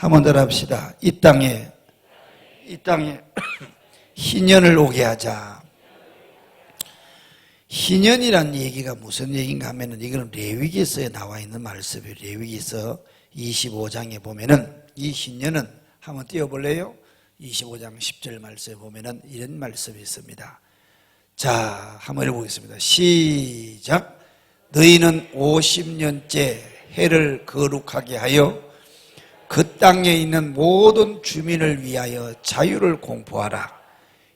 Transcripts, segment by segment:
한번 더 합시다. 이 땅에 희년을 오게 하자. 희년이란 얘기가 무슨 얘기인가 하면은 이거는 레위기서에 나와 있는 말씀이에요. 레위기서 25장에 보면은 이 희년은 한번 띄워볼래요? 25장 10절 말씀에 보면은 이런 말씀이 있습니다. 자, 한번 읽어보겠습니다. 시작. 너희는 50년째 해를 거룩하게 하여 그 땅에 있는 모든 주민을 위하여 자유를 공포하라.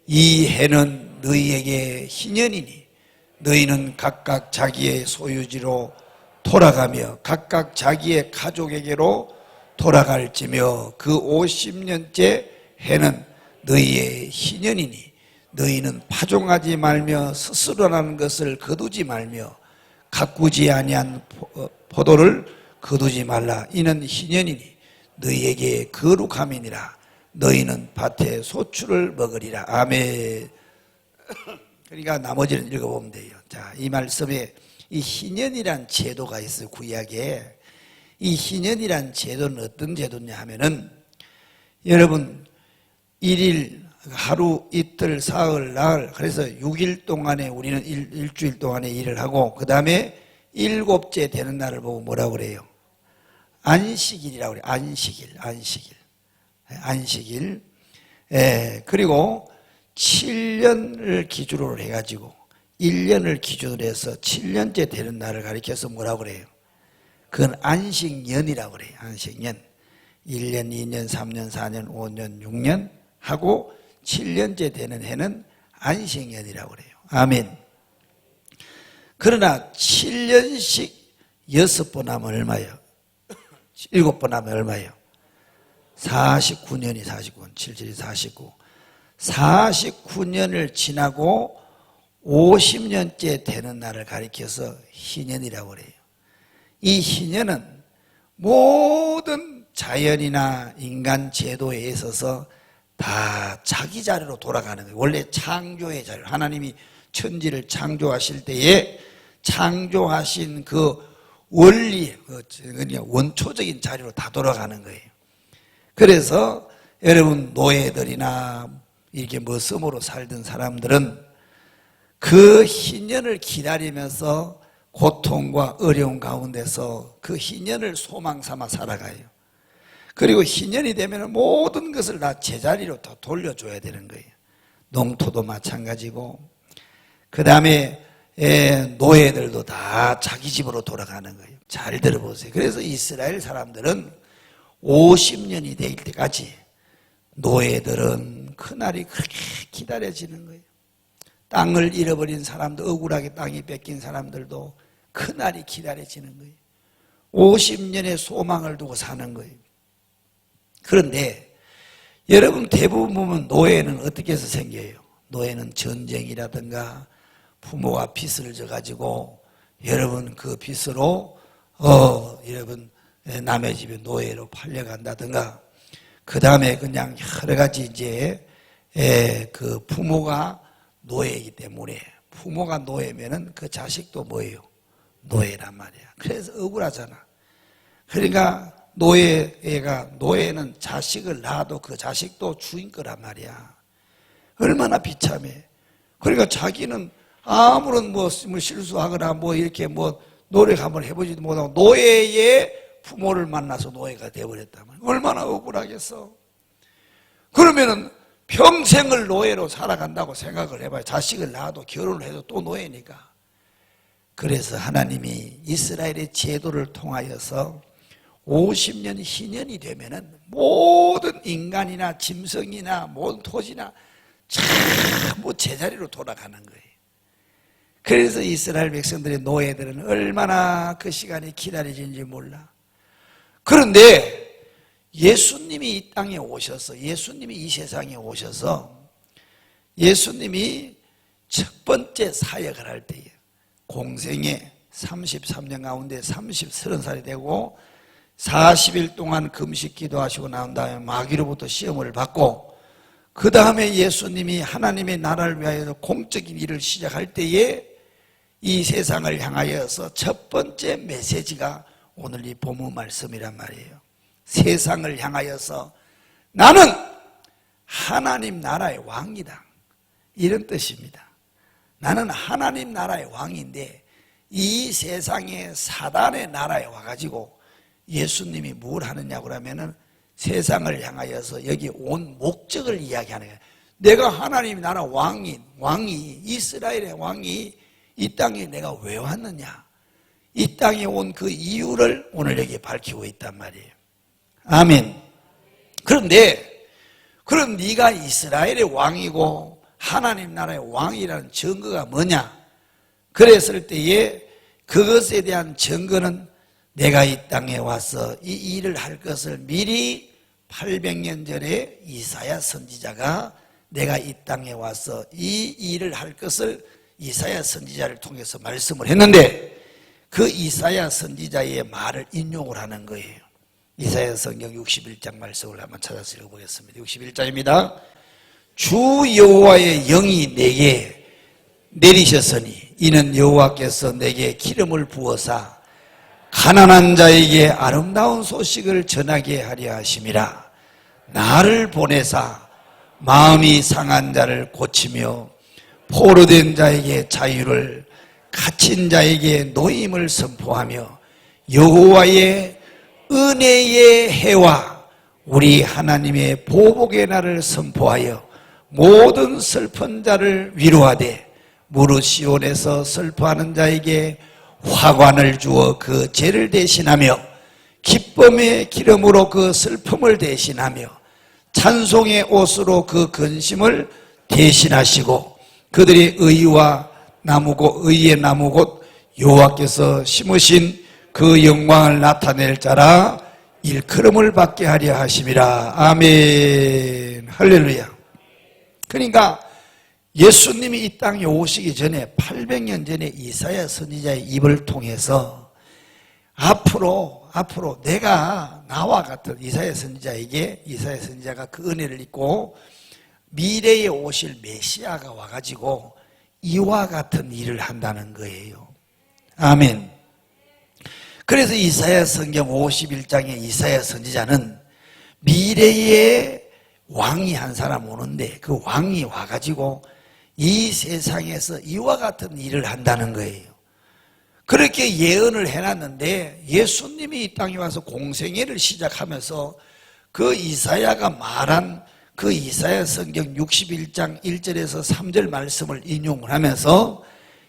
이 해는 너희에게 희년이니 너희는 각각 자기의 소유지로 돌아가며 각각 자기의 가족에게로 돌아갈지며 그 50년째 해는 너희의 희년이니 너희는 파종하지 말며 스스로 나는 것을 거두지 말며 가꾸지 아니한 포도를 거두지 말라. 이는 희년이니 너희에게 거룩함이니라. 너희는 밭의 소출을 먹으리라. 아멘. 그러니까 나머지는 읽어보면 돼요. 자, 이 말씀에 이 희년이란 제도가 있어요. 구약에. 이 희년이란 제도는 어떤 제도냐 하면은 여러분 일일 하루 이틀 사흘 나흘 그래서 6일 동안에 우리는 일주일 동안에 일을 하고 그 다음에 일곱째 되는 날을 보고 뭐라고 그래요? 안식일이라고 그래요. 안식일. 그리고 7년을 기준으로 해가지고 1년을 기준으로 해서 7년째 되는 날을 가리켜서 뭐라고 그래요? 그건 안식년이라고 그래요. 안식년. 1년, 2년, 3년, 4년, 5년, 6년 하고 7년째 되는 해는 안식년이라고 그래요. 아멘. 그러나 7년씩 6번 하면 얼마예요? 7번 하면 얼마예요? 49년이 49, 7, 49. 49년을 지나고 50년째 되는 날을 가리켜서 희년이라고 그래요. 이 희년은 모든 자연이나 인간 제도에 있어서 다 자기 자리로 돌아가는 거예요. 원래 창조의 자리, 하나님이 천지를 창조하실 때에 창조하신 그 원리, 그러니까 원초적인 자리로 다 돌아가는 거예요. 그래서 여러분 노예들이나 이렇게 머슴으로 살던 사람들은 그 희년을 기다리면서 고통과 어려운 가운데서 그 희년을 소망 삼아 살아가요. 그리고 희년이 되면 모든 것을 다 제자리로 더 돌려줘야 되는 거예요. 농토도 마찬가지고 그 다음에 노예들도 다 자기 집으로 돌아가는 거예요. 잘 들어보세요. 그래서 이스라엘 사람들은 50년이 될 때까지 노예들은 그날이 그렇게 기다려지는 거예요. 땅을 잃어버린 사람도 억울하게 땅이 뺏긴 사람들도 그날이 기다려지는 거예요. 50년의 소망을 두고 사는 거예요. 그런데 여러분 대부분 보면 노예는 어떻게 해서 생겨요? 노예는 전쟁이라든가 부모가 빚을 져가지고 여러분 그 빚으로 여러분 남의 집에 노예로 팔려간다든가 그 다음에 그냥 여러 가지 이제 그 부모가 노예이기 때문에 부모가 노예면은 그 자식도 뭐예요? 노예란 말이야. 그래서 억울하잖아. 그러니까 노예는 자식을 낳아도 그 자식도 주인 거란 말이야. 얼마나 비참해. 그러니까 자기는 아무런 뭐 실수하거나 뭐 이렇게 뭐 노력 한번 해보지도 못하고 노예의 부모를 만나서 노예가 되어버렸단 말이야. 얼마나 억울하겠어. 그러면은 평생을 노예로 살아간다고 생각을 해봐요. 자식을 낳아도 결혼을 해도 또 노예니까. 그래서 하나님이 이스라엘의 제도를 통하여서 50년 희년이 되면은 모든 인간이나 짐승이나 모든 토지나 전부 제자리로 돌아가는 거예요. 그래서 이스라엘 백성들의 노예들은 얼마나 그 시간이 기다려지는지 몰라. 그런데 예수님이 이 땅에 오셔서 예수님이 이 세상에 오셔서 예수님이 첫 번째 사역을 할 때에 공생에 33년 가운데 30살이 되고 40일 동안 금식 기도하시고 난 다음에 마귀로부터 시험을 받고 그 다음에 예수님이 하나님의 나라를 위하여 공적인 일을 시작할 때에 이 세상을 향하여서 첫 번째 메시지가 오늘 이 본문 말씀이란 말이에요. 세상을 향하여서 나는 하나님 나라의 왕이다, 이런 뜻입니다. 나는 하나님 나라의 왕인데 이 세상에 사단의 나라에 와가지고 예수님이 뭘 하느냐고 하면은 세상을 향하여서 여기 온 목적을 이야기하는 거예요. 내가 하나님 나라 왕이 이스라엘의 왕이 이 땅에 내가 왜 왔느냐, 이 땅에 온 그 이유를 오늘 여기 밝히고 있단 말이에요. 아멘. 그런데 그럼 네가 이스라엘의 왕이고 하나님 나라의 왕이라는 증거가 뭐냐? 그랬을 때에 그것에 대한 증거는 내가 이 땅에 와서 이 일을 할 것을 미리 800년 전에 이사야 선지자가 내가 이 땅에 와서 이 일을 할 것을 이사야 선지자를 통해서 말씀을 했는데 그 이사야 선지자의 말을 인용을 하는 거예요. 이사야 성경 61장 말씀을 한번 찾아서 읽어보겠습니다. 61장입니다. 주 여호와의 영이 내게 내리셨으니 이는 여호와께서 내게 기름을 부어사 가난한 자에게 아름다운 소식을 전하게 하려 하심이라. 나를 보내사 마음이 상한 자를 고치며 포로된 자에게 자유를, 갇힌 자에게 노임을 선포하며 여호와의 은혜의 해와 우리 하나님의 보복의 날을 선포하여 모든 슬픈 자를 위로하되 무릇 시온에서 슬퍼하는 자에게 화관을 주어 그 죄를 대신하며 기쁨의 기름으로 그 슬픔을 대신하며 찬송의 옷으로 그 근심을 대신하시고 그들의 의와 나무고 의의 나무 곧 여호와께서 심으신 그 영광을 나타낼 자라 일컬음을 받게 하려 하심이라. 아멘. 할렐루야. 그러니까 예수님이 이 땅에 오시기 전에 800년 전에 이사야 선지자의 입을 통해서 앞으로 내가 나와 같은 이사야 선지자에게 이사야 선지자가 그 은혜를 입고 미래에 오실 메시아가 와가지고 이와 같은 일을 한다는 거예요. 아멘. 그래서 이사야 성경 51장의 이사야 선지자는 미래에 왕이 한 사람 오는데 그 왕이 와가지고 이 세상에서 이와 같은 일을 한다는 거예요. 그렇게 예언을 해놨는데 예수님이 이 땅에 와서 공생애를 시작하면서 그 이사야가 말한 그 이사야 성경 61장 1절에서 3절 말씀을 인용을 하면서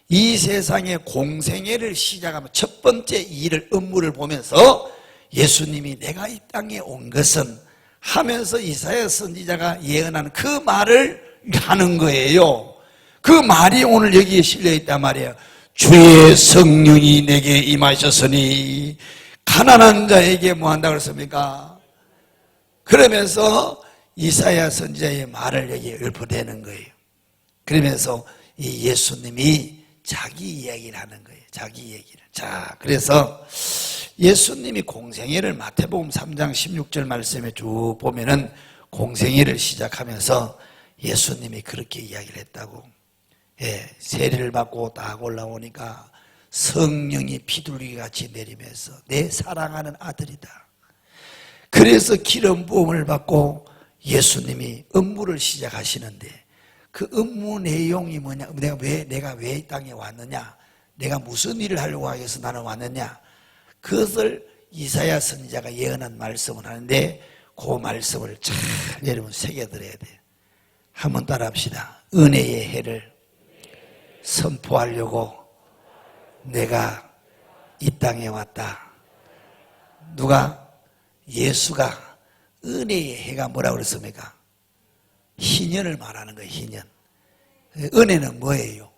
이 세상의 공생애를 시작하면 첫 번째 일을 업무를 보면서 예수님이 내가 이 땅에 온 것은 하면서 이사야 선지자가 예언하는 그 말을 하는 거예요. 그 말이 오늘 여기에 실려있단 말이에요. 주의 성령이 내게 임하셨으니 가난한 자에게 뭐 한다고 그랬습니까? 그러면서 이사야 선지자의 말을 여기에 읊어대는 거예요. 그러면서 이 예수님이 자기 이야기를 하는 거예요. 자기 얘기를. 자, 그래서 예수님이 공생애를 마태복음 3장 16절 말씀에 쭉 보면은 공생애를 시작하면서 예수님이 그렇게 이야기를 했다고. 예, 세례를 받고 딱 올라오니까 성령이 비둘기같이 내리면서 내 사랑하는 아들이다. 그래서 기름 부음을 받고 예수님이 업무를 시작하시는데 그 업무 내용이 뭐냐, 내가 왜 이 땅에 왔느냐, 내가 무슨 일을 하려고 해서 나는 왔느냐, 그것을 이사야 선지자가 예언한 말씀을 하는데 그 말씀을 잘 여러분 새겨들어야 돼. 한번 따라합시다. 은혜의 해를 선포하려고 내가 이 땅에 왔다. 누가? 예수가. 은혜의 해가 뭐라고 그랬습니까? 희년을 말하는 거예요. 희년. 은혜는 뭐예요?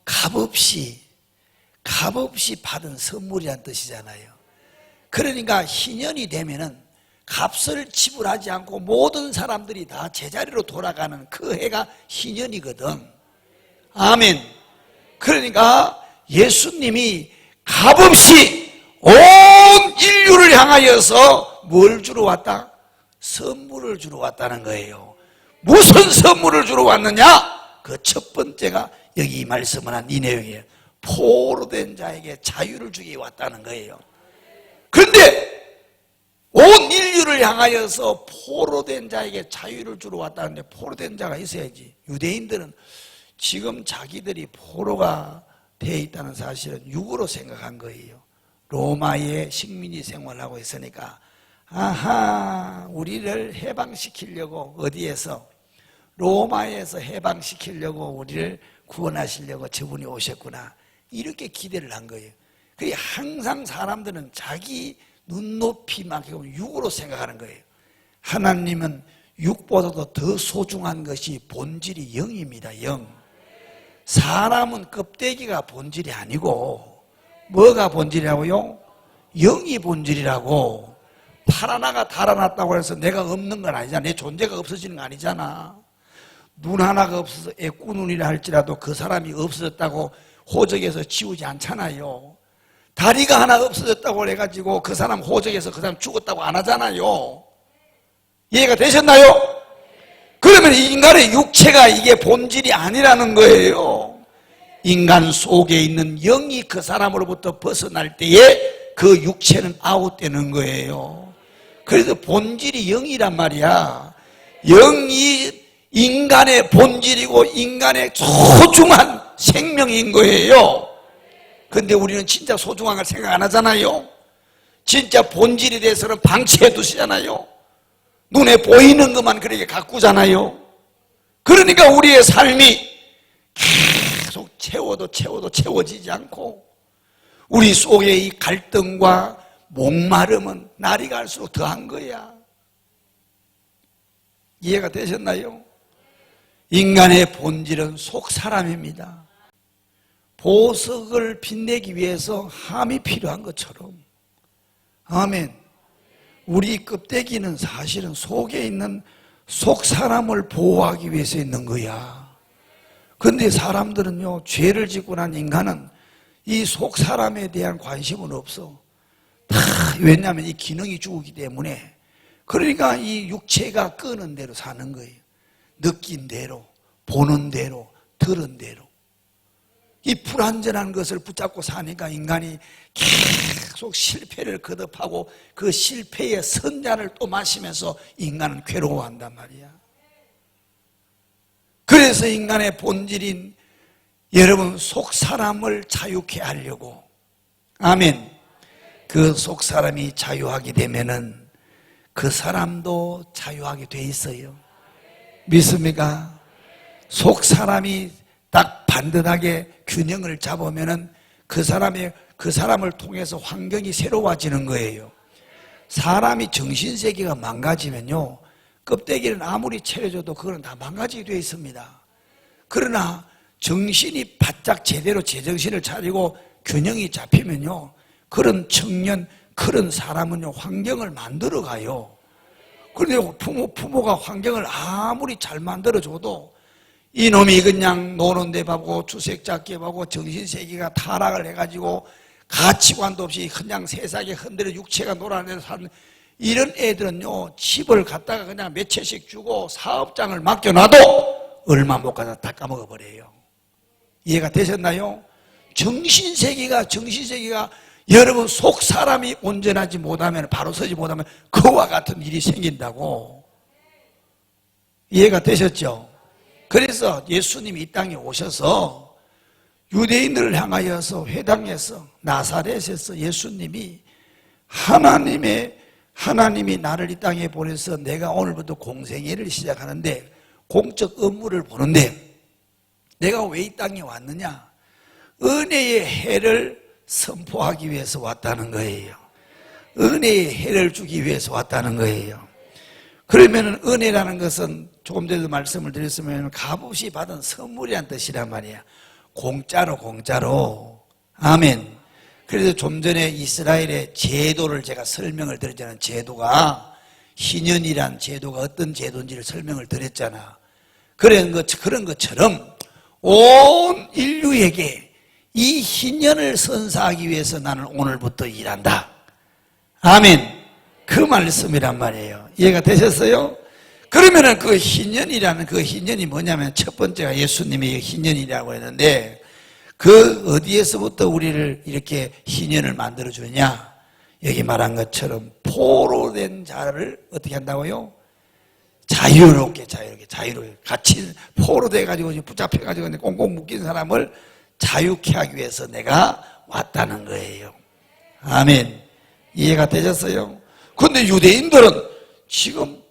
값없이 받은 선물이란 뜻이잖아요. 그러니까 희년이 되면은 값을 지불하지 않고 모든 사람들이 다 제자리로 돌아가는 그 해가 희년이거든. 아멘. 그러니까 예수님이 값없이 온 인류를 향하여서 뭘 주러 왔다? 선물을 주러 왔다는 거예요. 무슨 선물을 주러 왔느냐? 그 첫 번째가 여기 말씀을 한 이 내용이에요. 포로된 자에게 자유를 주기 왔다는 거예요. 그런데 온 인류를 향하여서 포로된 자에게 자유를 주러 왔다는데 포로된 자가 있어야지. 유대인들은 지금 자기들이 포로가 되어 있다는 사실은 육으로 생각한 거예요. 로마의 식민지 생활하고 있으니까 아하, 우리를 해방시키려고 어디에서? 로마에서 해방시키려고 우리를 구원하시려고 저분이 오셨구나, 이렇게 기대를 한 거예요. 그게 항상 사람들은 자기 눈높이만큼 육으로 생각하는 거예요. 하나님은 육보다도 더 소중한 것이 본질이 영입니다. 영. 사람은 껍데기가 본질이 아니고 뭐가 본질이라고요? 영이 본질이라고. 팔 하나가 달아났다고 해서 내가 없는 건 아니잖아. 내 존재가 없어지는 거 아니잖아. 눈 하나가 없어서 애꾸눈이라 할지라도 그 사람이 없어졌다고 호적에서 지우지 않잖아요. 다리가 하나 없어졌다고 해가지고 그 사람 호적에서 그 사람 죽었다고 안 하잖아요. 이해가 되셨나요? 그러면 인간의 육체가 이게 본질이 아니라는 거예요. 인간 속에 있는 영이 그 사람으로부터 벗어날 때에 그 육체는 아웃되는 거예요. 그래서 본질이 영이란 말이야. 영이 인간의 본질이고 인간의 소중한 생명인 거예요. 근데 우리는 진짜 소중한 걸 생각 안 하잖아요. 진짜 본질에 대해서는 방치해 두시잖아요. 눈에 보이는 것만 그렇게 가꾸잖아요. 그러니까 우리의 삶이 계속 채워도 채워지지 않고 우리 속에 이 갈등과 목마름은 날이 갈수록 더한 거야. 이해가 되셨나요? 인간의 본질은 속 사람입니다. 보석을 빛내기 위해서 함이 필요한 것처럼, 아멘, 우리 껍데기는 사실은 속에 있는 속 사람을 보호하기 위해서 있는 거야. 그런데 사람들은요, 죄를 짓고 난 인간은 이 속 사람에 대한 관심은 없어. 왜냐하면 이 기능이 죽었기 때문에. 그러니까 이 육체가 끄는 대로 사는 거예요. 느낀 대로, 보는 대로, 들은 대로. 이 불완전한 것을 붙잡고 사니까 인간이 계속 실패를 거듭하고 그 실패의 선잔을 또 마시면서 인간은 괴로워한단 말이야. 그래서 인간의 본질인 여러분 속 사람을 자유케 하려고, 아멘, 그 속 사람이 자유하게 되면은 그 사람도 자유하게 돼 있어요. 믿습니까? 속 사람이 딱 반듯하게 균형을 잡으면은 그 사람을 통해서 환경이 새로워지는 거예요. 사람이 정신세계가 망가지면요, 껍데기는 아무리 채워줘도 그거는 다 망가지게 되어 있습니다. 그러나 정신이 바짝 제대로 제정신을 차리고 균형이 잡히면요, 그런 청년, 그런 사람은요, 환경을 만들어 가요. 그런데 부모가 환경을 아무리 잘 만들어줘도 이놈이 그냥 노는 데 바고 주색 잡기 바고 정신세계가 타락을 해가지고 가치관도 없이 그냥 세상에 흔들려 육체가 놀아내서 사는 이런 애들은요, 집을 갖다가 그냥 몇 채씩 주고 사업장을 맡겨놔도 얼마 못 가서 다 까먹어버려요. 이해가 되셨나요? 정신세계가 여러분 속 사람이 온전하지 못하면, 바로 서지 못하면 그와 같은 일이 생긴다고. 이해가 되셨죠? 그래서 예수님이 이 땅에 오셔서 유대인들을 향하여서 회당에서 나사렛에서 예수님이 하나님이 나를 이 땅에 보내서 내가 오늘부터 공생애를 시작하는데 공적 업무를 보는데 내가 왜 이 땅에 왔느냐? 은혜의 해를 선포하기 위해서 왔다는 거예요. 은혜의 해를 주기 위해서 왔다는 거예요. 그러면 은혜라는 것은 조금 전에도 말씀을 드렸으면 값없이 받은 선물이란 뜻이란 말이야. 공짜로. 아멘. 그래서 좀 전에 이스라엘의 제도를 제가 설명을 드렸잖아요. 제도가 희년이란 제도가 어떤 제도인지를 설명을 드렸잖아. 그런 것처럼 온 인류에게 이 희년을 선사하기 위해서 나는 오늘부터 일한다. 아멘. 그 말씀이란 말이에요. 이해가 되셨어요? 그러면은 그 희년이라는 그 희년이 뭐냐면 첫 번째가 예수님이 희년이라고 했는데 그 어디에서부터 우리를 이렇게 희년을 만들어주느냐? 여기 말한 것처럼 포로된 자를 어떻게 한다고요? 자유롭게 같이 포로돼 가지고 붙잡혀 가지고 꽁꽁 묶인 사람을 자유케 하기 위해서 내가 왔다는 거예요. 아멘. 이해가 되셨어요? 근데 유대인들은 지금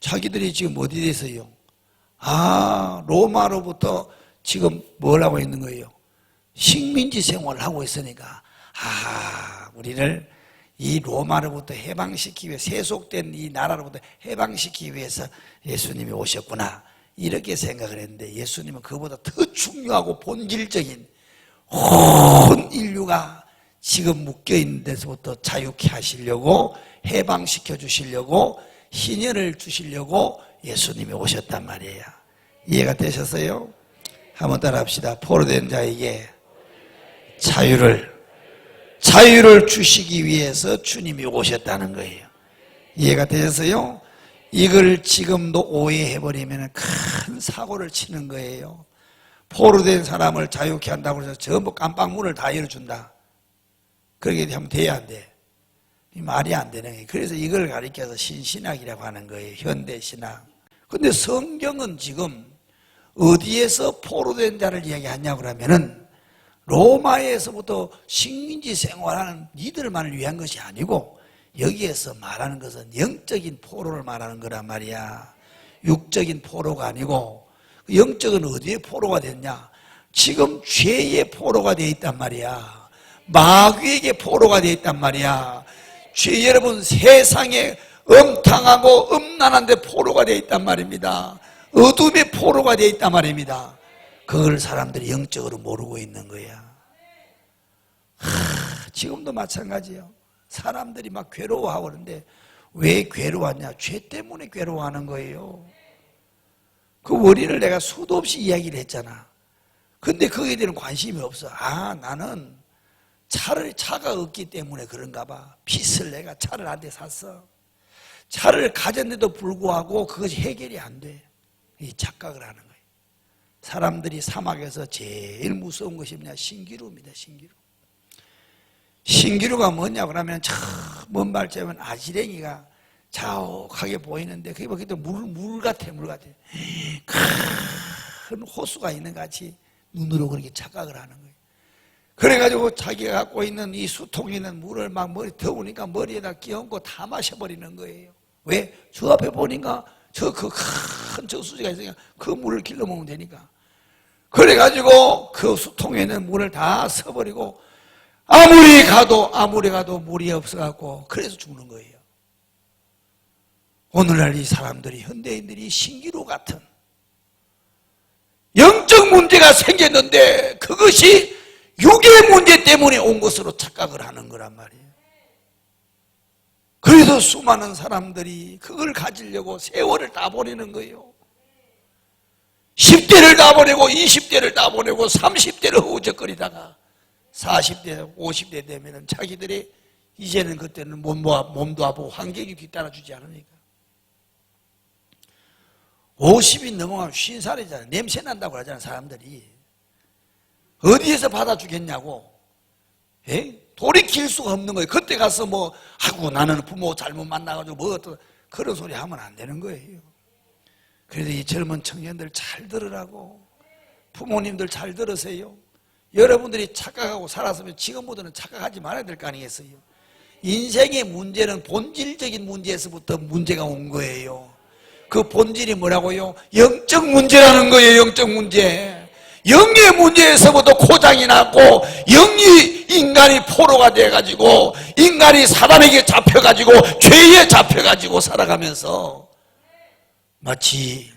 자기들이 지금 어디에 있어요? 로마로부터 지금 뭘 하고 있는 거예요? 식민지 생활을 하고 있으니까 우리를 이 로마로부터 해방시키기 위해 세속된 이 나라로부터 해방시키기 위해서 예수님이 오셨구나 이렇게 생각을 했는데 예수님은 그보다 더 중요하고 본질적인 온 인류가 지금 묶여있는 데서부터 자유케 하시려고 해방시켜 주시려고 희년을 주시려고 예수님이 오셨단 말이에요. 이해가 되셨어요? 한번 따라 합시다. 포로된 자에게 자유를 주시기 위해서 주님이 오셨다는 거예요. 이해가 되셨어요? 이걸 지금도 오해해버리면 큰 사고를 치는 거예요. 포로된 사람을 자유케 한다고 해서 전부 깜빡문을 다 열어준다. 그렇게 하면 돼야 안 돼. 말이 안 되는 거예요. 그래서 이걸 가리켜서 신신학이라고 하는 거예요. 현대신학. 근데 성경은 지금 어디에서 포로된 자를 이야기하냐고 하면은 로마에서부터 식민지 생활하는 이들만을 위한 것이 아니고 여기에서 말하는 것은 영적인 포로를 말하는 거란 말이야. 육적인 포로가 아니고 영적은 어디에 포로가 됐냐? 지금 죄의 포로가 되어 있단 말이야. 마귀에게 포로가 되어 있단 말이야. 죄 여러분 세상에 엄탕하고 음란한 데 포로가 되어 있단 말입니다. 어둠의 포로가 되어 있단 말입니다. 그걸 사람들이 영적으로 모르고 있는 거야. 지금도 마찬가지예요. 사람들이 막 괴로워하고 그러는데 왜 괴로워하냐? 죄 때문에 괴로워하는 거예요. 그 원인을 내가 수도 없이 이야기를 했잖아. 근데 거기에 대한 관심이 없어. 나는 차가 없기 때문에 그런가 봐. 빚을 내가 차를 한 대 샀어. 차를 가졌는데도 불구하고 그것이 해결이 안 돼. 이 착각을 하는 거예요. 사람들이 사막에서 제일 무서운 것이 뭐냐? 신기루입니다. 신기루가 뭐냐고 그러면 저 먼 발자면 아지랭이가 자욱하게 보이는데 그게 뭐 물 같아. 큰 호수가 있는 것 같이 눈으로 그렇게 착각을 하는 거예요. 그래가지고 자기가 갖고 있는 이 수통에 있는 물을 막 더우니까 머리에다 끼얹고 다 마셔버리는 거예요. 왜? 저 앞에 보니까 그 큰 저수지가 있으니까 그 물을 길러 먹으면 되니까. 그래가지고 그 수통에 있는 물을 다 써버리고 아무리 가도 물이 없어갖고 그래서 죽는 거예요. 오늘날 이 사람들이 현대인들이 신기루 같은 영적 문제가 생겼는데 그것이 육의 문제 때문에 온 것으로 착각을 하는 거란 말이에요. 그래서 수많은 사람들이 그걸 가지려고 세월을 다 보내는 거예요. 10대를 다 보내고 20대를 다 보내고 30대를 허우적거리다가 40대 50대 되면 자기들이 이제는 그때는 몸도 아프고 환경이 뒤따라주지 않으니까 50이 넘어가면 50살이잖아요. 냄새 난다고 하잖아요. 사람들이 어디에서 받아주겠냐고. 돌이킬 수가 없는 거예요. 그때 가서 나는 부모 잘못 만나가지고 그런 소리 하면 안 되는 거예요. 그래서 이 젊은 청년들 잘 들으라고. 부모님들 잘 들으세요. 여러분들이 착각하고 살았으면 지금부터는 착각하지 말아야 될 거 아니겠어요? 인생의 문제는 본질적인 문제에서부터 문제가 온 거예요. 그 본질이 뭐라고요? 영적 문제라는 거예요. 영적 문제. 영의 문제에서부터 고장이 났고 영이 인간이 포로가 돼가지고 인간이 사단에게 잡혀가지고 죄에 잡혀가지고 살아가면서 마치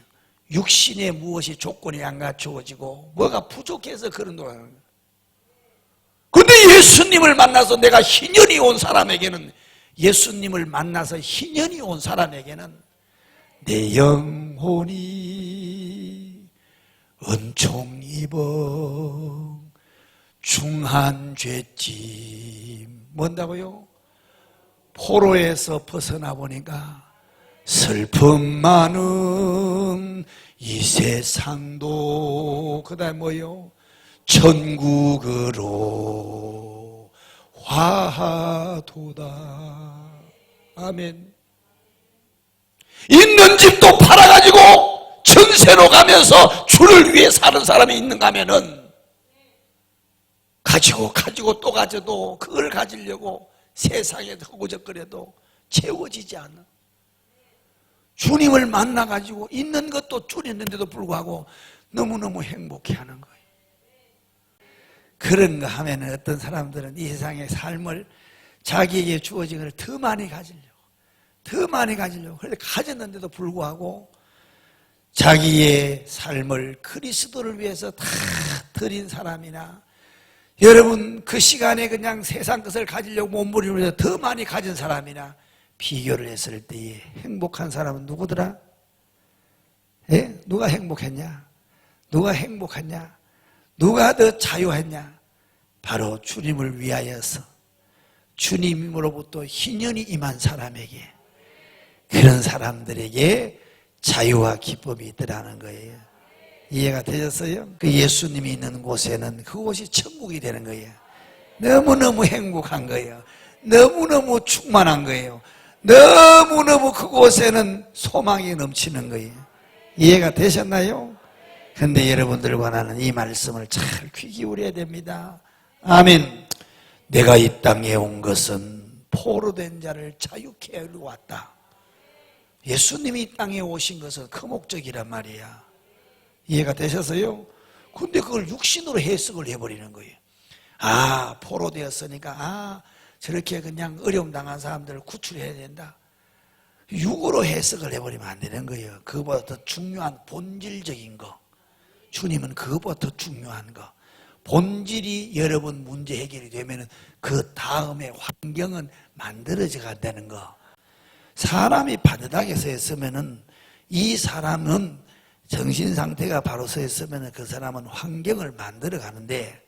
육신에 무엇이 조건이 안 갖추어지고 뭐가 부족해서 그런 거예요. 근데 예수님을 만나서 내가 희년이 온 사람에게는 예수님을 만나서 희년이 온 사람에게는 내 영혼이 은총 입어 중한 죄짐 뭔다고요? 포로에서 벗어나 보니까 슬픔 많은 이 세상도 그 다음에 뭐요? 천국으로 화하도다. 아멘. 있는 집도 팔아가지고 전세로 가면서 주를 위해 사는 사람이 있는가 하면은 가지고 또 가져도 그걸 가지려고 세상에 허구적거려도 채워지지 않아. 주님을 만나가지고 있는 것도 줄였는데도 불구하고 너무너무 행복해하는 거예요. 그런가 하면 어떤 사람들은 이 세상의 삶을 자기에게 주어진 것을 더 많이 가지려고 그런데 가졌는데도 불구하고 자기의 삶을 그리스도를 위해서 다 드린 사람이나 여러분 그 시간에 그냥 세상 것을 가지려고 몸부림을 해서 더 많이 가진 사람이나 비교를 했을 때에 행복한 사람은 누구더라? 예? 누가 행복했냐? 누가 행복했냐? 누가 더 자유했냐? 바로 주님을 위하여서 주님으로부터 희년이 임한 사람에게, 그런 사람들에게 자유와 기쁨이 있더라는 거예요. 이해가 되셨어요? 그 예수님이 있는 곳에는 그곳이 천국이 되는 거예요. 너무너무 행복한 거예요. 너무너무 충만한 거예요. 너무너무 그곳에는 소망이 넘치는 거예요. 이해가 되셨나요? 그런데 여러분들과 나는 이 말씀을 잘 귀 기울여야 됩니다. 아멘. 내가 이 땅에 온 것은 포로된 자를 자유케 하려고 왔다. 예수님이 이 땅에 오신 것은 그 목적이란 말이야. 이해가 되셨어요? 근데 그걸 육신으로 해석을 해버리는 거예요. 아, 포로되었으니까 저렇게 그냥 어려움 당한 사람들을 구출해야 된다. 육으로 해석을 해버리면 안 되는 거예요. 그거보다 더 중요한 본질적인 거, 주님은 그거보다 더 중요한 거, 본질이 여러분 문제 해결이 되면 그 다음에 환경은 만들어져 간다는 거. 사람이 바닥에 서 있으면은 이 사람은 정신 상태가 바로 서 있으면 그 사람은 환경을 만들어 가는데,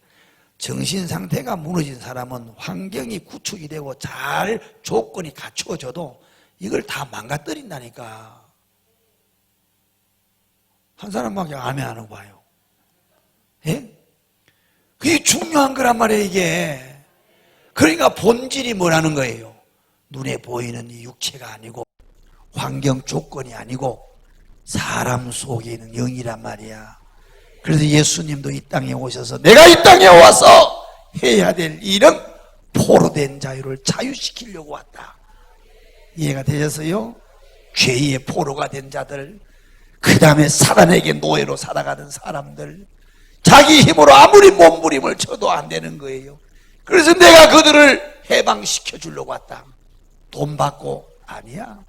정신 상태가 무너진 사람은 환경이 구축이 되고 잘 조건이 갖추어져도 이걸 다 망가뜨린다니까. 한 사람밖에 아멘 안 하고 봐요. 예? 그게 중요한 거란 말이에요, 이게. 그러니까 본질이 뭐라는 거예요? 눈에 보이는 이 육체가 아니고 환경 조건이 아니고 사람 속에 있는 영이란 말이야. 그래서 예수님도 이 땅에 오셔서 내가 이 땅에 와서 해야 될 일은 포로된 자유를 자유시키려고 왔다. 이해가 되셨어요? 죄의 포로가 된 자들, 그 다음에 사단에게 노예로 살아가는 사람들, 자기 힘으로 아무리 몸부림을 쳐도 안 되는 거예요. 그래서 내가 그들을 해방시켜 주려고 왔다. 돈 받고 아니야.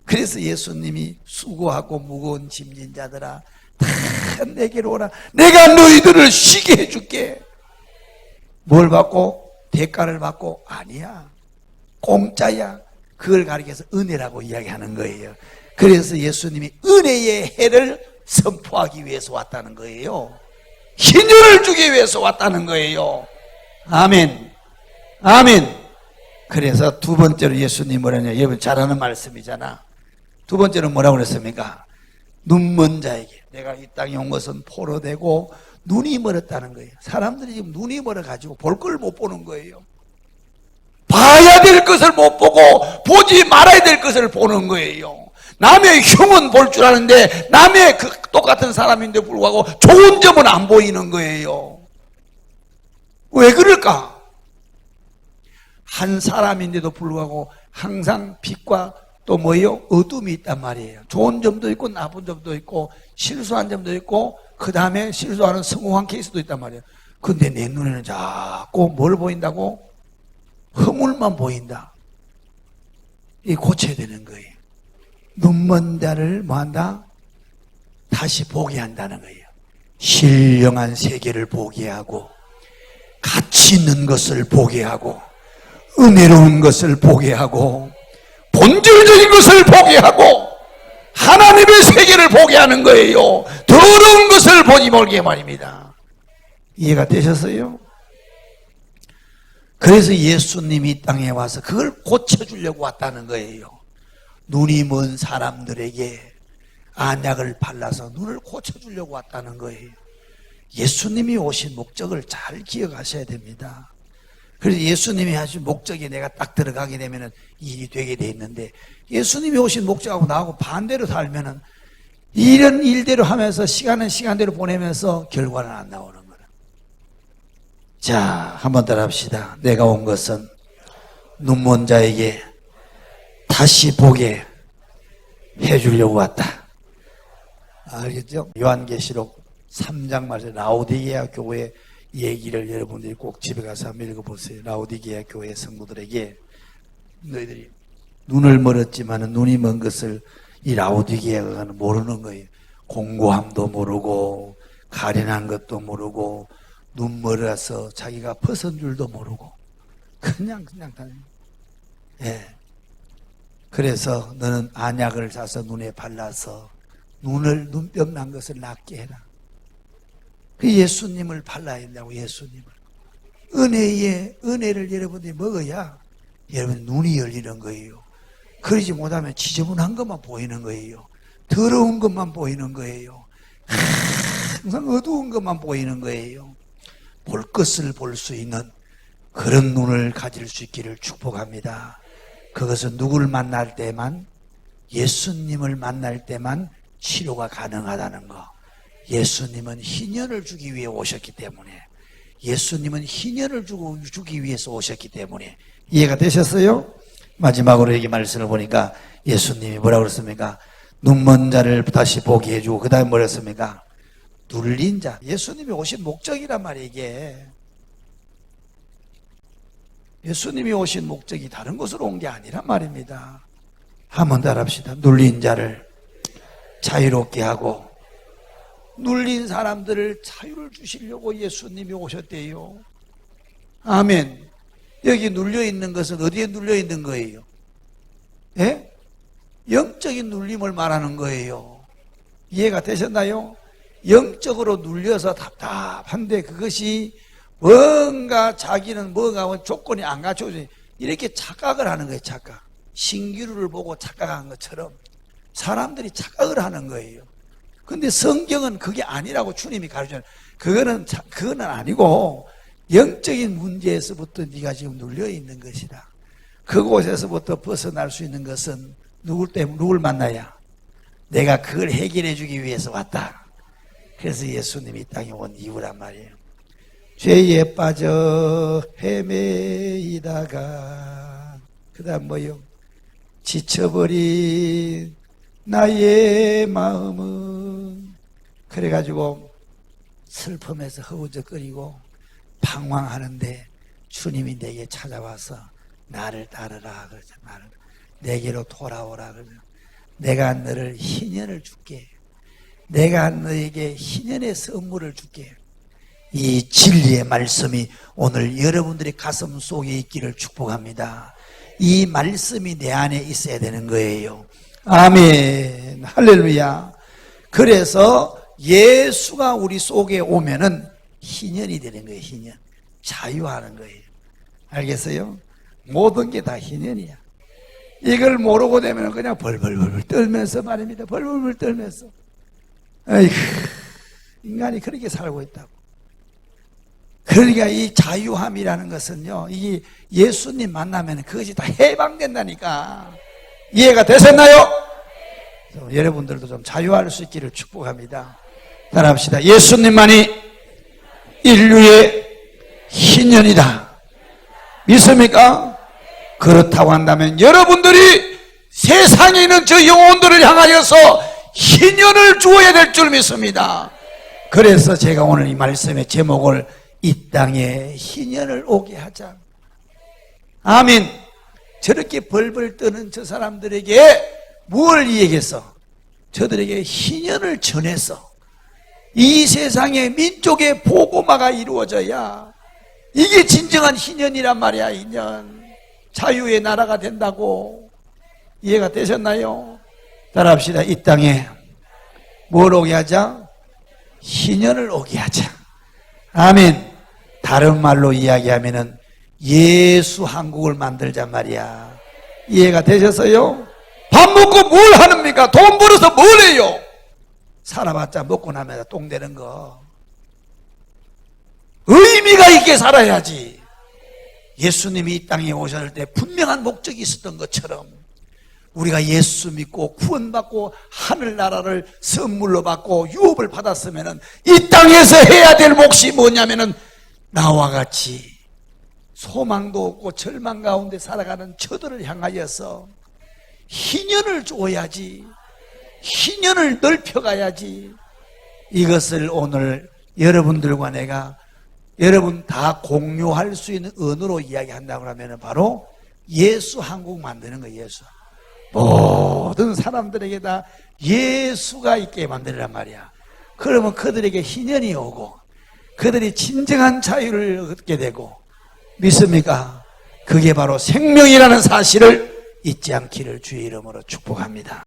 그래서 예수님이 수고하고 무거운 짐진 자들아 다 내게로 오라. 내가 너희들을 쉬게 해줄게. 뭘 받고? 대가를 받고 아니야. 공짜야. 그걸 가리켜서 은혜라고 이야기하는 거예요. 그래서 예수님이 은혜의 해를 선포하기 위해서 왔다는 거예요. 희년을 주기 위해서 왔다는 거예요. 아멘. 아멘. 그래서 두 번째로 예수님이 뭐라냐, 여러분 잘 아는 말씀이잖아. 두 번째는 뭐라고 그랬습니까? 눈먼 자에게, 내가 이 땅에 온 것은 포로되고 눈이 멀었다는 거예요. 사람들이 지금 눈이 멀어가지고 볼 걸 못 보는 거예요. 봐야 될 것을 못 보고 보지 말아야 될 것을 보는 거예요. 남의 흉은 볼 줄 아는데 남의 그 똑같은 사람인데 불구하고 좋은 점은 안 보이는 거예요. 왜 그럴까? 한 사람인데도 불구하고 항상 빛과 또 뭐예요? 어둠이 있단 말이에요. 좋은 점도 있고 나쁜 점도 있고 실수한 점도 있고 그 다음에 실수하는 성공한 케이스도 있단 말이에요. 근데 내 눈에는 자꾸 뭘 보인다고? 허물만 보인다. 이 고쳐야 되는 거예요. 눈먼 자를 뭐한다? 다시 보게 한다는 거예요. 신령한 세계를 보게 하고 가치 있는 것을 보게 하고 은혜로운 것을 보게 하고 본질적인 것을 보게 하고 하나님의 세계를 보게 하는 거예요. 더러운 것을 보지 말게 말입니다. 이해가 되셨어요? 그래서 예수님이 이 땅에 와서 그걸 고쳐주려고 왔다는 거예요. 눈이 먼 사람들에게 안약을 발라서 눈을 고쳐주려고 왔다는 거예요. 예수님이 오신 목적을 잘 기억하셔야 됩니다. 그래서 예수님이 하신 목적에 내가 딱 들어가게 되면은 일이 되게 돼 있는데, 예수님이 오신 목적하고 나하고 반대로 살면은 이런 일대로 하면서 시간은 시간대로 보내면서 결과는 안 나오는 거라. 자, 한번 따라 합시다. 내가 온 것은 눈먼 자에게 다시 보게 해주려고 왔다. 알겠죠? 요한계시록 3장 말씀 라오디게아 교회 얘기를 여러분들이 꼭 집에 가서 한번 읽어보세요. 라오디게아 교회 성도들에게 너희들이 눈을 멀었지만 눈이 먼 것을 이 라오디게아가 모르는 거예요. 공고함도 모르고 가련한 것도 모르고 눈 멀어서 자기가 벗은 줄도 모르고 그냥 다니는. 예. 그래서 너는 안약을 사서 눈에 발라서 눈병 난 것을 낫게 해라. 그 예수님을 발라야 된다고. 예수님을. 은혜를 여러분들이 먹어야 여러분 눈이 열리는 거예요. 그러지 못하면 지저분한 것만 보이는 거예요. 더러운 것만 보이는 거예요. 항상 어두운 것만 보이는 거예요. 볼 것을 볼 수 있는 그런 눈을 가질 수 있기를 축복합니다. 그것은 누구를 만날 때만, 예수님을 만날 때만 치료가 가능하다는 거. 예수님은 희년을 주기 위해 오셨기 때문에, 예수님은 희년을 주기 위해서 오셨기 때문에. 이해가 되셨어요? 마지막으로 여기 말씀을 보니까 예수님이 뭐라고 그랬습니까? 눈먼 자를 다시 보게 해주고, 그 다음에 뭐라 했습니까? 눌린 자. 예수님이 오신 목적이란 말이에요. 이게 예수님이 오신 목적이 다른 곳으로 온 게 아니란 말입니다. 한번 따라합시다. 눌린 자를 자유롭게 하고, 눌린 사람들을 자유를 주시려고 예수님이 오셨대요. 아멘. 여기 눌려있는 것은 어디에 눌려있는 거예요? 예? 영적인 눌림을 말하는 거예요. 이해가 되셨나요? 영적으로 눌려서 답답한데 그것이 뭔가 자기는 뭔가 조건이 안 갖춰져 이렇게 착각을 하는 거예요. 착각. 신기루를 보고 착각한 것처럼 사람들이 착각을 하는 거예요. 근데 성경은 그게 아니라고 주님이 가르쳐요. 그거는 아니고 영적인 문제에서부터 네가 지금 눌려 있는 것이다. 그곳에서부터 벗어날 수 있는 것은 누굴 만나야? 내가 그걸 해결해 주기 위해서 왔다. 그래서 예수님이 이 땅에 온 이유란 말이에요. 죄에 빠져 헤매이다가 그 다음 뭐요? 지쳐버린 나의 마음은, 그래가지고 슬픔에서 허우적거리고 방황하는데 주님이 내게 찾아와서 나를 따르라 그러죠. 내게로 돌아오라 그러죠. 내가 너를 희년을 줄게. 내가 너에게 희년의 선물을 줄게. 이 진리의 말씀이 오늘 여러분들의 가슴 속에 있기를 축복합니다. 이 말씀이 내 안에 있어야 되는 거예요. 아멘. 할렐루야. 그래서 예수가 우리 속에 오면은 희년이 되는 거예요. 희년. 자유하는 거예요. 알겠어요? 모든 게 다 희년이야. 이걸 모르고 되면 그냥 벌벌벌 떨면서 말입니다. 벌벌벌 떨면서. 아이고, 인간이 그렇게 살고 있다고. 그러니까 이 자유함이라는 것은요, 이 예수님 만나면 그것이 다 해방된다니까. 이해가 되셨나요? 여러분들도 좀 자유할 수 있기를 축복합니다. 따라합시다. 예수님만이 인류의 희년이다. 믿습니까? 그렇다고 한다면 여러분들이 세상에 있는 저 영혼들을 향하여서 희년을 주어야 될 줄 믿습니다. 그래서 제가 오늘 이 말씀의 제목을 이 땅에 희년을 오게 하자. 아멘. 저렇게 벌벌 떠는 저 사람들에게 뭘 얘기했어? 저들에게 희년을 전해서 이 세상의 민족의 복음화가 이루어져야 이게 진정한 희년이란 말이야. 희년. 자유의 나라가 된다고. 이해가 되셨나요? 따라합시다. 이 땅에 뭘 오게 하자? 희년을 오게 하자. 아멘. 다른 말로 이야기하면은 예수 한국을 만들자 말이야. 이해가 되셨어요? 밥 먹고 뭘 하는입니까? 돈 벌어서 뭘 해요? 살아봤자 먹고 나면 똥 되는 거. 의미가 있게 살아야지. 예수님이 이 땅에 오셨을 때 분명한 목적이 있었던 것처럼 우리가 예수 믿고 구원받고 하늘나라를 선물로 받고 유업을 받았으면 이 땅에서 해야 될 몫이 뭐냐면은 나와 같이 소망도 없고 절망 가운데 살아가는 저들을 향하여서 희년을 줘야지, 희년을 넓혀가야지. 이것을 오늘 여러분들과 내가 여러분 다 공유할 수 있는 언어로 이야기한다고 하면 바로 예수 한국 만드는 거예요. 예수. 모든 사람들에게 다 예수가 있게 만들란 말이야. 그러면 그들에게 희년이 오고 그들이 진정한 자유를 얻게 되고, 믿습니까? 그게 바로 생명이라는 사실을 잊지 않기를 주의 이름으로 축복합니다.